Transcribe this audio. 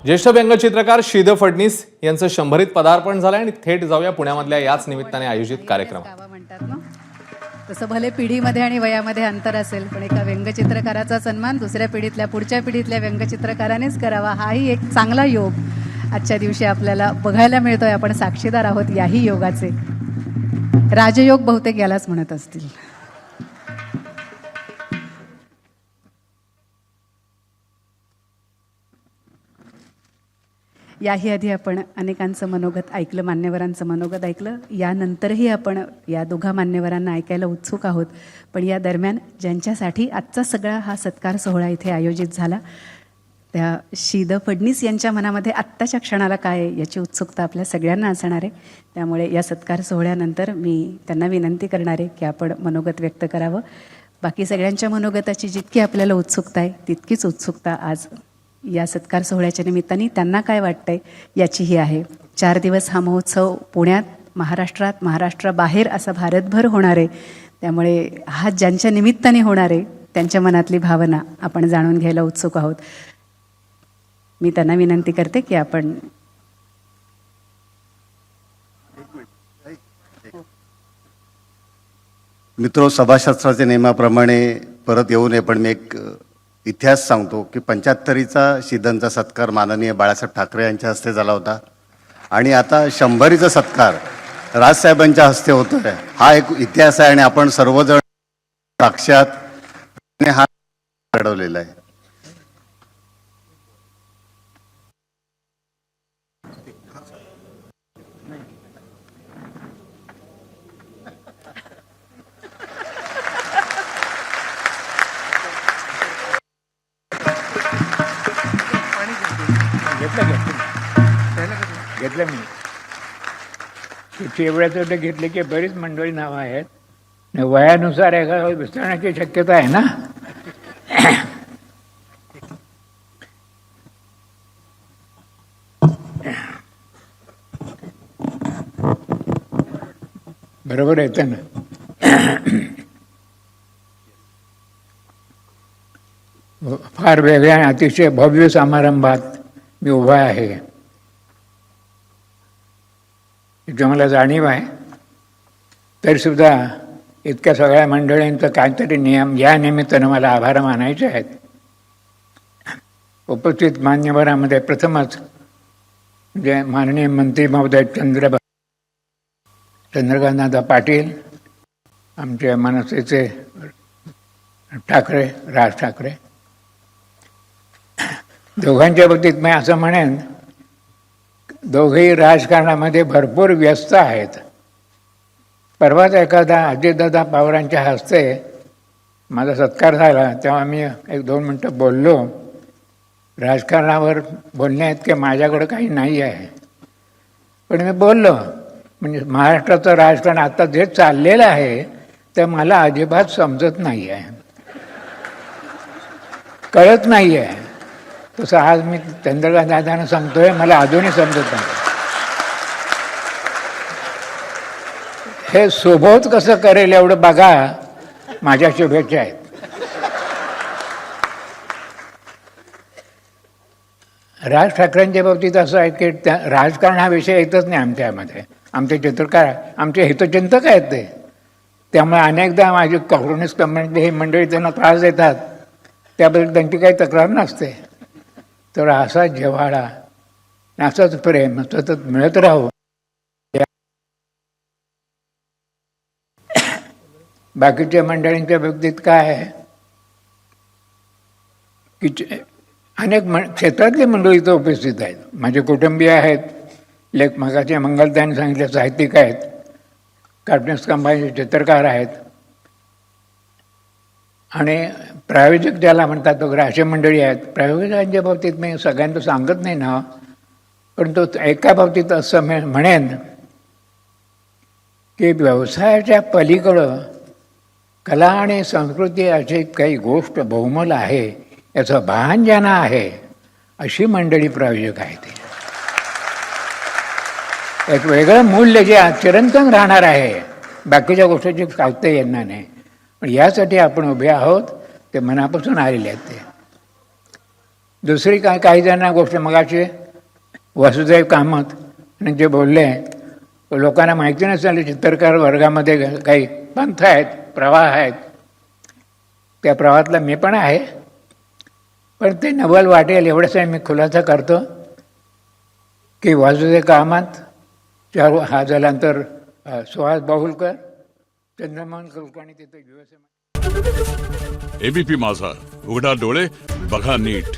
ज्येष्ठ व्यंगचित्रकार श्रीधर फडणीस यांचं 100वीत पदार्पण झालं आणि थेट जाऊया पुण्यामधल्या याच निमित्ताने आयोजित कार्यक्रमात। म्हणतात ना, तसं भले पिढीमध्ये आणि वयामध्ये अंतर असेल, पण एका व्यंगचित्रकाराचा सन्मान दुसऱ्या पिढीतल्या पुढच्या पिढीतल्या व्यंगचित्रकारानेच करावा, हाही एक चांगला योग आजच्या दिवशी आपल्याला बघायला मिळतोय। आपण साक्षीदार आहोत याही योगाचे। राजयोग बहुतेक यालाच म्हणत असतील। याही आधी आपण अनेकांचं मनोगत ऐकलं, मान्यवरांचं मनोगत ऐकलं। यानंतरही आपण या दोघा मान्यवरांना ऐकायला उत्सुक आहोत। पण या दरम्यान ज्यांच्यासाठी आजचा सगळा हा सत्कार सोहळा इथे आयोजित झाला, त्या श्रीधर फडणीस यांच्या मनामध्ये आत्ताच्या क्षणाला काय आहे याची उत्सुकता आपल्या सगळ्यांना असणार आहे। त्यामुळे या सत्कार सोहळ्यानंतर मी त्यांना विनंती करणार आहे की आपण मनोगत व्यक्त करावं। बाकी सगळ्यांच्या मनोगताची जितकी आपल्याला उत्सुकता आहे तितकीच उत्सुकता आज या सत्कार सोहळ्याच्या निमित्ताने त्यांना काय वाटतंय याचीही आहे। 4 दिवस हा महोत्सव पुण्यात, महाराष्ट्रात, महाराष्ट्राबाहेर असा भारतभर होणार आहे। त्यामुळे हा ज्यांच्या निमित्ताने होणार आहे त्यांच्या मनातली भावना आपण जाणून घ्यायला उत्सुक आहोत। मी त्यांना विनंती करते की आपण मित्रो, सभाशास्त्राच्या नियमाप्रमाणे परत येऊ नये, पण मी एक इतिहास सांगतो की 75चा श्रीधरचा सत्कार माननीय बाळासाहेब ठाकरे यांच्या हस्ते झाला होता आणि आता 100चा सत्कार राजसाहेबांच्या हस्ते होतोय। हा एक इतिहास आहे आणि आपण सर्वजण साक्षात हा घडवलेला आहे। घेतलं मी एवढ्याच घेतले की बरीच मंडळी नावं आहेत। वयानुसार एका विस्तारण्याची शक्यता आहे ना। बरोबर येतं ना। फार वेगळ्या अतिशय भव्य समारंभात मी उभा आहे, याची मला जाणीव आहे। तरीसुद्धा इतक्या सगळ्या मंडळींचं काहीतरी नियम या निमित्तानं मला आभार मानायचे आहेत। उपस्थित मान्यवरांमध्ये प्रथमच जे माननीय मंत्री महोदय चंद्रकांतदादा पाटील, आमचे मनसेचे ठाकरे, राज ठाकरे, दोघांच्या बाबतीत मी असं म्हणेन, दोघेही राजकारणामध्ये भरपूर व्यस्त आहेत। परवाच एखादा अजितदादा पवारांच्या हस्ते माझा सत्कार झाला, तेव्हा मी 1-2 मिनटं बोललो। राजकारणावर बोलण्याइतके माझ्याकडे काही नाही आहे, पण मी बोललो। म्हणजे महाराष्ट्राचं राजकारण आता जे चाललेलं आहे ते मला अजिबात समजत नाही आहे, कळत नाही आहे। तसं आज मी चंद्रकांत दादांना सांगतोय, मला अजूनही समजत नाही। हे सुबोध कसं करेल एवढं बघा, माझ्या शुभेच्छा आहेत। राज ठाकरेंच्या बाबतीत असं आहे की राजकारण हा विषय येतच नाही आमच्यामध्ये। आमचे चित्रकार, आमचे हितचिंतक आहेत ते। त्यामुळे अनेकदा माझी कम्युनिस्ट कम्युनिटी ही मंडळी त्यांना त्रास देतात, त्याबद्दल त्यांची काही तक्रार नसते। तर असा जिव्हाळा, असाच प्रेम सतत मिळत राहू। बाकीच्या मंडळींच्या बाबतीत काय आहे की अनेक क्षेत्रातली मंडळी इथं उपस्थित आहेत। माझे कुटुंबीय आहेत, लेखमागाचे मंगलताईंनी सांगितले साहित्यिक आहेत, कार्टूनिस्ट कंबाईनचे चित्रकार आहेत, आणि प्रायोजक ज्याला म्हणतात वगैरे असे मंडळी आहेत। प्रायोजकांच्या बाबतीत मी सगळ्यांना सांगत नाही ना, परंतु एका बाबतीत असं म्हणेन की व्यवसायाच्या पलीकडं कला आणि संस्कृती अशी काही गोष्ट बहुमोल आहे याचं भान ज्यांना आहे अशी मंडळी प्रायोजक आहेत। एक वेगळं मूल्य जे चिरंतन राहणार आहे, बाकीच्या गोष्टीची सांगता येणार नाही, पण यासाठी आपण उभे आहोत। ते मनापासून आलेले आहेत ते। दुसरी काही जणांना गोष्ट मगाशी वसुदेव कामत आणि जे बोलले लोकांना माहिती नसेल चित्रकार वर्गामध्ये काही पंथ आहेत, प्रवाह आहेत. त्या प्रवाहातला मी पण आहे. पण ते नवल वाटेल एवढंच मी खुलासा करतो की वासुदेव कामत, हा झाल्यानंतर सुहास बाहुलकर, चंद्रमोहन कुलकर्णी तिथे USA. एबीपी माझा, उघडा डोळे बघा नीट.